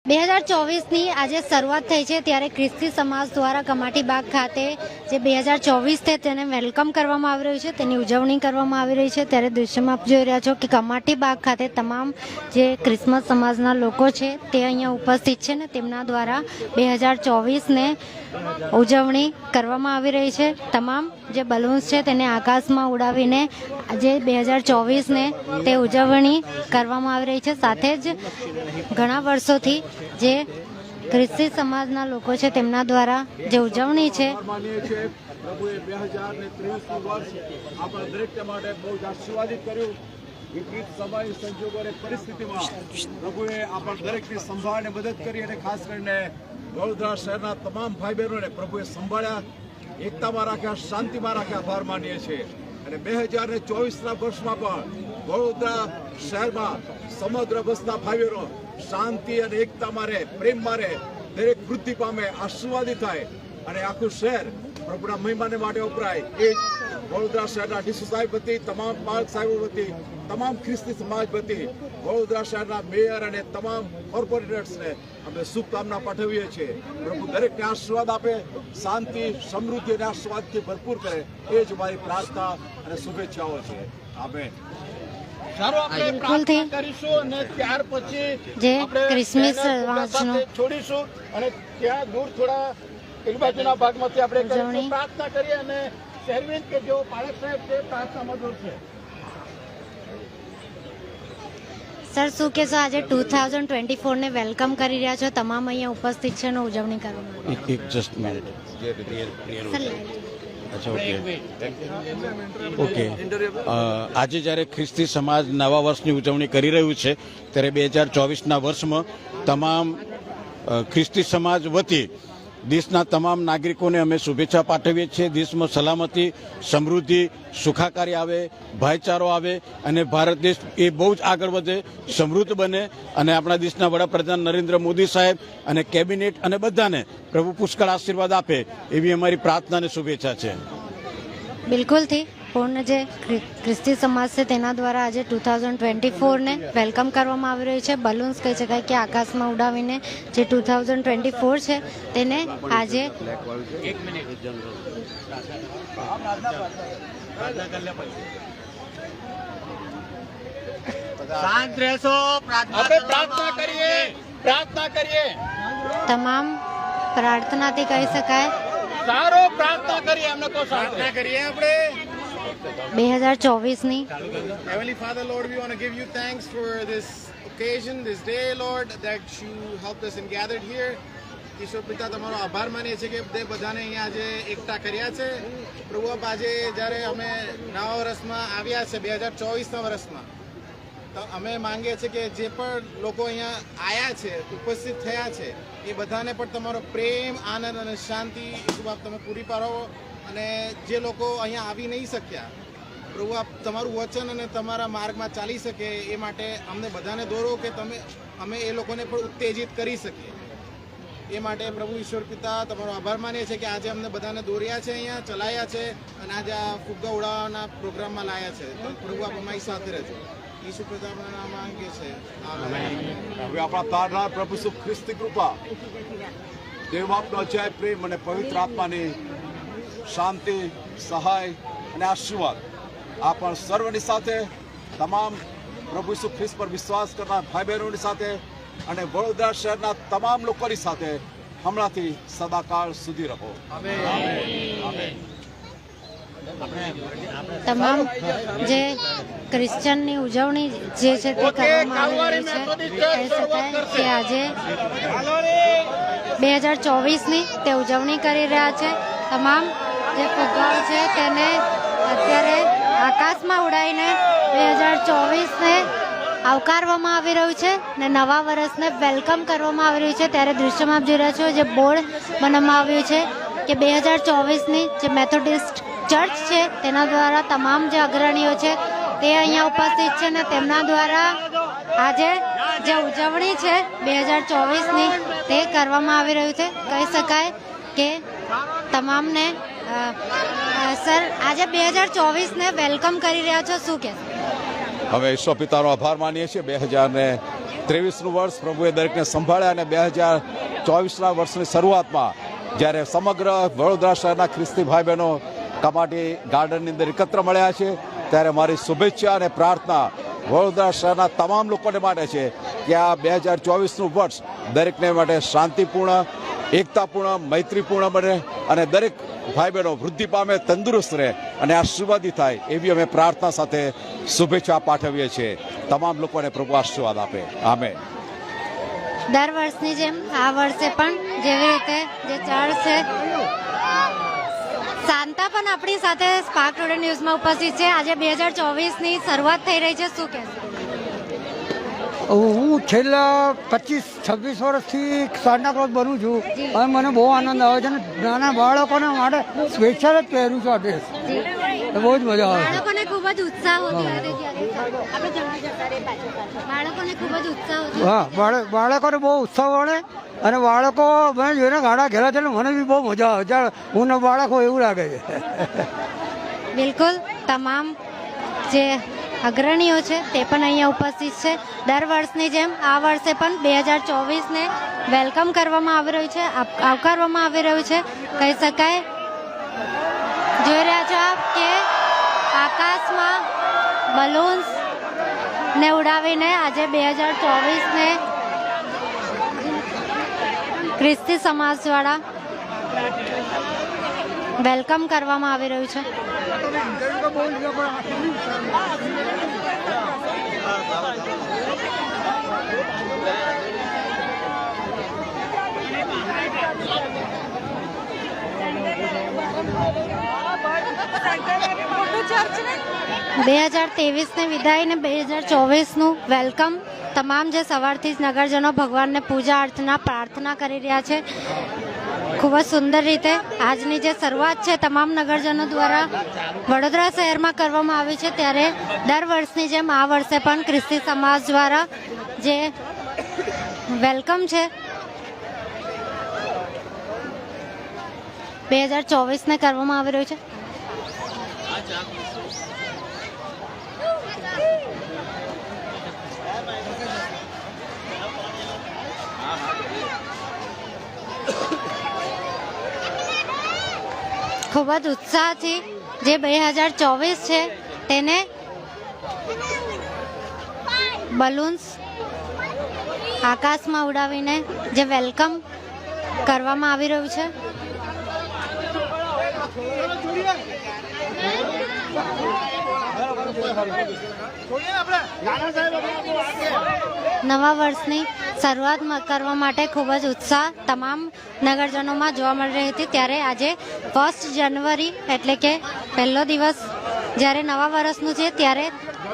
2024ની આજે શરૂઆત થઈ છે ત્યારે ખ્રિસ્તી સમાજ દ્વારા કમાટીબાગ ખાતે જે 2024 છે તેને વેલકમ કરવામાં આવી રહ્યું છે, તેની ઉજવણી કરવામાં આવી રહી છે। ત્યારે દૃશ્યમાં આપ જોઈ રહ્યા છો કે કમાટીબાગ ખાતે તમામ જે ક્રિસમસ સમાજના લોકો છે તે અહીંયા ઉપસ્થિત છે ને તેમના દ્વારા 2024ને ઉજવણી કરવામાં આવી રહી છે। તમામ જે બલૂન્સ છે તેને આકાશમાં ઉડાવીને આજે 2024ને તે ઉજવણી કરવામાં આવી રહી છે। સાથે જ ઘણા વર્ષોથી જે ખ્રિસ્તી સમાજના લોકો છે તેમના દ્વારા જે ઉજવણી છે પ્રભુએ 2023 વર્ષ આપણા દરેક માટે બહુ જ આશીર્વાદિત કર્યું। વિપરીત સમય સંજોગો અને પરિસ્થિતિમાં પ્રભુએ આપણા દરેકની સંભાળને મદદ કરી અને ખાસ કરીને વડોદરા શહેરના તમામ ભાઈ બહેનોને પ્રભુએ સંભાળ્યા, એકતામાં રાખ્યા, શાંતિમાં રાખ્યા, આભાર માનીએ છીએ। અને 2024ના વર્ષમાં પણ વડોદરા શહેરમાં સમગ્ર વસતા ભાઈ બહેનો શાંતિ અને એકતામાં રહે, પ્રેમમાં રહે, દરેક વૃદ્ધિ પામે, આશીર્વાદિત થાય અને આખું શહેર પ્રભુના મહિમાને માટે વપરાય। એ જ વડોદરા શહેરના ડીસી સાહેબ વતી, તમામ પાલક સાહેબો વતી, તમામ ખ્રિસ્તી સમાજ વતી વડોદરા શહેરના મેયર અને તમામ કોર્પોરેટર્સને અમે શુભકામના પાઠવીએ છીએ। પ્રભુ દરેકને આશીર્વાદ આપે, શાંતિ, સમૃદ્ધિ અને આશીર્વાદથી ભરપૂર કરે, એ જ મારી પ્રાર્થના અને શુભેચ્છાઓ છે। આમેન। બિલકુલથી જે ક્રિસમસ સમાજનો છોડીશું અને ત્યાં દૂર થોડા એક બાજુના ભાગમાંથી આપણે કરીશું, પ્રાર્થના કરીએ અને શેરવિન કે જેઓ પાલક સાહેબ છે પ્રાર્થનામાં જોડશે। સર, શું કહેશો આજે 2024ને વેલકમ કરી રહ્યા છો, તમામ અહીંયા ઉપસ્થિત છે અને ઉજવણી કરવામાં એક જસ્ટ મિનિટ અચ્છા ઓકે આજે જ્યારે ખ્રિસ્તી સમાજ નવા વર્ષની ઉજવણી કરી રહ્યું છે ત્યારે 2024ના વર્ષમાં તમામ ખ્રિસ્તી સમાજ વતી દેશના તમામ નાગરિકોને અમે શુભેચ્છા પાઠવીએ છીએ। દેશમાં સલામતી, સમૃદ્ધિ, સુખાકારી આવે, ભાઈચારો આવે અને ભારત દેશ એ બહુ જ આગળ વધે, સમૃદ્ધ બને અને આપણા દેશના વડાપ્રધાન નરેન્દ્ર મોદી સાહેબ અને કેબિનેટ અને બધાને પ્રભુ પુષ્કળ આશીર્વાદ આપે એવી અમારી પ્રાર્થના અને શુભેચ્છા છે। બિલકુલથી પૂર્ણ જે ખ્રિસ્તી સમાજ છે તેના દ્વારા આજે 2024ને વેલકમ કરવામાં આવી રહ્યું છે। બલૂન્સ કહી શકાય કે આકાશમાં ઉડાવીને જે 2024 છે તેને આજે શાંત રહેશો, પ્રાર્થના કરીએ તમામ પ્રાર્થનાથી કહી શકાય સારો પ્રાર્થના કરીએ, અમને કોઈ પ્રાર્થના કરીએ આપણે 2024ની Heavenly Father, Lord, we want to give you thanks for this occasion, this day, Lord, that you helped us and gathered here. ઈશ્વર પિતા, તમારો આભાર માનીએ છીએ કે તે બધાને અહીંયા આજે એકઠા કર્યા છે। પ્રભુ આપ આજે જ્યારે અમે નવા વર્ષમાં આવ્યા છે 2024ના વર્ષમાં, તો અમે માંગીએ છીએ કે જે પણ લોકો અહીંયા આવ્યા છે, ઉપસ્થિત થયા છે, એ બધાને પણ તમારો પ્રેમ, આનંદ અને શાંતિ ઈશ્વર આપ તમે પૂરી પાડો અને જે લોકો અહીંયા આવી નહીં શક્યા પ્રભુ આપ તમારું વચન અને તમારા માર્ગમાં ચાલી શકે એ માટે અમને બધાને દોરો કે અમે એ લોકોને પણ ઉત્તેજિત કરી શકીએ। એ માટે પ્રભુ ઈશ્વર પિતા તમારો આભાર માનીએ છીએ કે આજે અમને બધાને દોર્યા છે, અહીંયા ચલાયા છે અને આજે આ ફુગ્ગા ઉડાવવાના પ્રોગ્રામમાં લાયા છે। તો પ્રભુ આપ અમારી સાથે રહેજો। ઈશ્વર પિતા આપણા નામ માંગીએ છીએ, આમેન। હવે આપણા તારનાર પ્રભુ સુખ ખ્રિસ્તી કૃપા, દેવ બાપનો અજય પ્રેમ અને પવિત્ર આત્માની શાંતિ, સહાય અને આશીર્વાદ આ પણ સર્વની સાથે, તમામ પ્રભુ ઈસુ ખ્રિસ્ત પર વિશ્વાસ કરનાર ભાઈ બહેનોની સાથે અને વડોદરા શહેરના તમામ લોકોની સાથે હમણાંથી સદાકાળ સુધી રહો। આમેન। તમામ જે ક્રિશ્ચનની ઉજવણી જે છે તે કરવામાં આવી રહી છે। કહી શકાય કે આજે 2024ની તે ઉજવણી કરી રહ્યા છે। તમામ જે ફુગ્ગાઓ છે તેને અત્યારે આકાશમાં ઉડાવીને 2024ને આવકારવામાં આવી રહ્યું છે ને નવા વર્ષને વેલકમ કરવામાં આવી રહ્યું છે। ત્યારે દૃશ્યમાં આપ જોઈ રહ્યા છો જે બોર્ડ બનાવવામાં આવ્યું છે કે 2024ની જે મેથોડિસ્ટ ચર્ચ છે તેના દ્વારા તમામ જે અગ્રણીઓ છે તે અહીંયા ઉપસ્થિત છે ને તેમના દ્વારા આજે જે ઉજવણી છે 2024ની તે કરવામાં આવી રહ્યું છે। કહી શકાય કે તમામને સર આજે 2024ને વેલકમ કરી રહ્યા છો, શું કહેશો? હવે ઈશ્વર પિતાનો આભાર માનીએ છીએ। 23નું વર્ષ પ્રભુએ દરેકને સંભાળ્યા અને 2024ના વર્ષની શરૂઆતમાં જ્યારે સમગ્ર વડોદરા શહેરના ખ્રિસ્તી ભાઈ બહેનો કમાટી ગાર્ડનની અંદર એકત્ર મળ્યા છે ત્યારે મારી શુભેચ્છા અને પ્રાર્થના વડોદરા શહેરના તમામ લોકોને માટે છે કે આ 2024નું વર્ષ દરેકને માટે શાંતિપૂર્ણ, એકતાપૂર્ણ, મૈત્રીપૂર્ણ બને અને દરેક ભાઈ બહેનો વૃદ્ધિ પામે, તંદુરસ્ત રહે અને આશીર્વાદી થાય એવી અમે પ્રાર્થના સાથે શુભેચ્છા પાઠવીએ છીએ. તમામ લોકોને પ્રભુ આશીર્વાદ આપે. આમેન. દર વર્ષની જેમ આ વર્ષે પણ જેવી રીતે જે ચર્ચ છે, શાંતા પણ આપણી સાથે સ્પાર્ક ટુડે ન્યૂઝમાં ઉપસ્થિત છે. આજે 2024ની શરૂઆત થઈ રહી છે, શું કહેશો? હું છેલ્લા 25-26 વર્ષથી સાન્ટા ક્લોઝ બનું છું અને મને બહુ આનંદ આવે છે અને નાના બાળકોને માટે સ્પેશિયલ જ પહેરું છું આ ડ્રેસ. બહુ જ મજા આવે છે. બાળકોને ખૂબ જ ઉત્સાહ હોતો બાળકોને ખૂબ જ ઉત્સાહ હોતો. હા, બાળકોને બહુ ઉત્સાહ મળે અને બાળકો મને જોઈને ગાડા ઘેરા છે મને બી બહુ મજા આવે. જ્યારે હું ને બાળકો એવું લાગે છે. બિલકુલ, તમામ જે અગ્રણીઓ છે તે પણ અહીંયા ઉપસ્થિત છે. દર વર્ષની જેમ આ વર્ષે પણ 2024ને વેલકમ કરવામાં આવી રહ્યું છે, આવકારવામાં આવી રહ્યું છે કહી શકાય. જોઈ રહ્યા છો આપ કે આકાશમાં બલૂન્સ ને ઉડાવીને આજે 2024ને ખ્રિસ્તી સમાજ દ્વારા વેલકમ કરવામાં આવી રહ્યું છે. બે 2023ને વિદાય ને 2024નું વેલકમ. તમામ જે સવારથી જ નગરજનો ભગવાનને પૂજા અર્ચના પ્રાર્થના કરી રહ્યા છે. ખૂબ જ સુંદર રીતે આજની જે શરૂઆત છે તમામ નગરજનો દ્વારા વડોદરા શહેરમાં કરવામાં આવી છે. ત્યારે દર વર્ષની જેમ આ વર્ષે પણ ખ્રિસ્તી સમાજ દ્વારા જે વેલકમ છે 2024ને કરવામાં આવી રહ્યું છે. ખૂબ જ ઉત્સાહથી જે 2024 છે તેને બલૂન્સ આકાશમાં ઉડાવીને જે વેલકમ કરવામાં આવી રહ્યું છે. નવા વર્ષની શરૂઆત કરવા માટે ખૂબ જ ઉત્સાહ તમામ નગરજનોમાં જોવા મળી રહી હતી. ત્યારે આજે 1 જાન્યુઆરી એટલે કે પહેલો દિવસ જ્યારે નવા વર્ષનું છે ત્યારે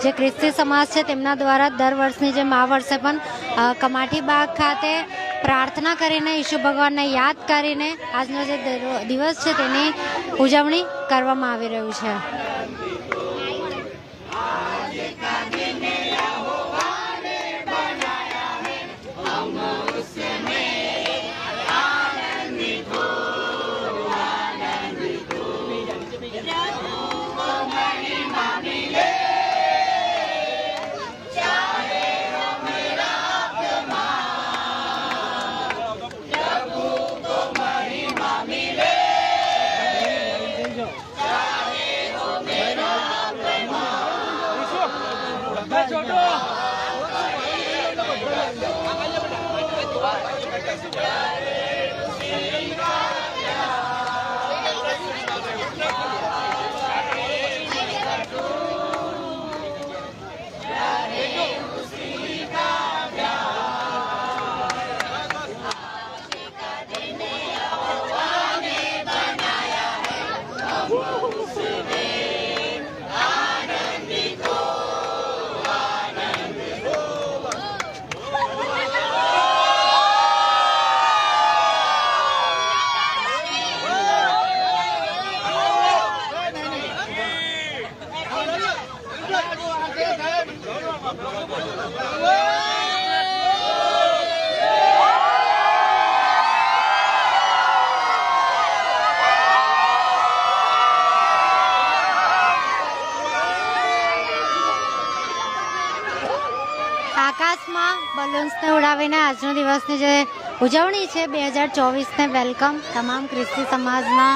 જે ખ્રિસ્તી સમાજ છે તેમના દ્વારા દર વર્ષની જેમ આ વર્ષે પણ કમાટી બાગ ખાતે પ્રાર્થના કરીને ઈસુ ભગવાનને યાદ કરીને આજનો જે દિવસ છે તેની ઉજવણી કરવામાં આવી રહ્યું છે. બલૂન્સને ઉડાવીને આજનો દિવસની જે ઉજવણી છે 2024ને વેલકમ તમામ ખ્રિસ્તી સમાજના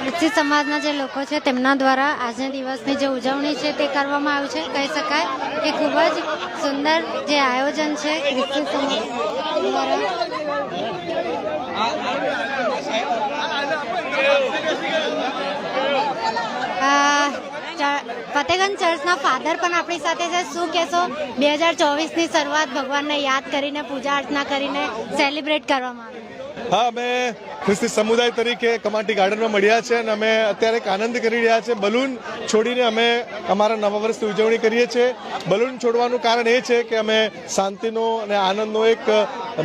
ખ્રિસ્તી સમાજના જે લોકો છે તેમના દ્વારા આજના દિવસની જે ઉજવણી છે તે કરવામાં આવ્યું છે. કહી શકાય કે ખૂબ જ સુંદર જે આયોજન છે ખ્રિસ્તી સમાજ દ્વારા. ફતેગંજ ચર્ચના ફાધર પણ આપણી સાથે છે. શું કહેશો 2024ની શરૂઆત ભગવાનને યાદ કરીને પૂજા અર્ચના કરીને સેલિબ્રેટ કરવામાં આવી? હા, અમે ખ્રિસ્તી સમુદાય તરીકે કમાટી ગાર્ડનમાં મળ્યા છે અને અમે અત્યારે એક આનંદ કરી રહ્યા છે. બલૂન છોડીને અમે અમારા નવા વર્ષની ઉજવણી કરીએ છીએ. બલૂન છોડવાનું કારણ એ છે કે અમે શાંતિનો અને આનંદનો એક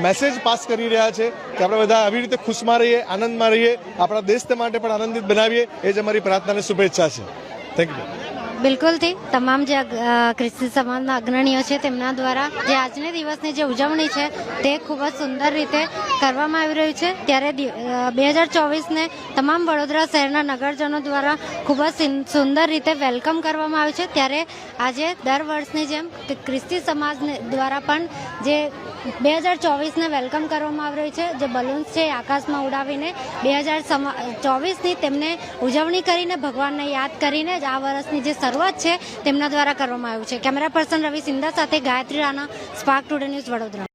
મેસેજ પાસ કરી રહ્યા છે કે આપણે બધા આવી રીતે ખુશમાં રહીએ, આનંદમાં રહીએ, આપણા દેશ માટે પણ આનંદિત બનાવીએ. એ જ અમારી પ્રાર્થના અને શુભેચ્છા છે. Thank you. બિલકુલથી તમામ જે ખ્રિસ્તી સમાજના અગ્રણીઓ છે તેમના દ્વારા જે આજના દિવસની જે ઉજવણી છે તે ખૂબ જ સુંદર રીતે કરવામાં આવી રહ્યું છે. ત્યારે 2024ને તમામ વડોદરા શહેરના નગરજનો દ્વારા ખૂબ જ સુંદર રીતે વેલકમ કરવામાં આવ્યું છે. ત્યારે આજે દર વર્ષની જેમ ખ્રિસ્તી સમાજ દ્વારા પણ જે 2024ને વેલકમ કરવામાં આવી રહ્યું છે. જે બલૂન્સ છે આકાશમાં ઉડાવીને 2024ની તેમને ઉજવણી કરીને ભગવાનને યાદ કરીને જ આ વર્ષની જે શરૂઆત છે તેમના દ્વારા કરવામાં આવ્યું છે. કેમેરા પર્સન રવિ સિંધા સાથે Gayatri Rana, spark today news, Vadodara.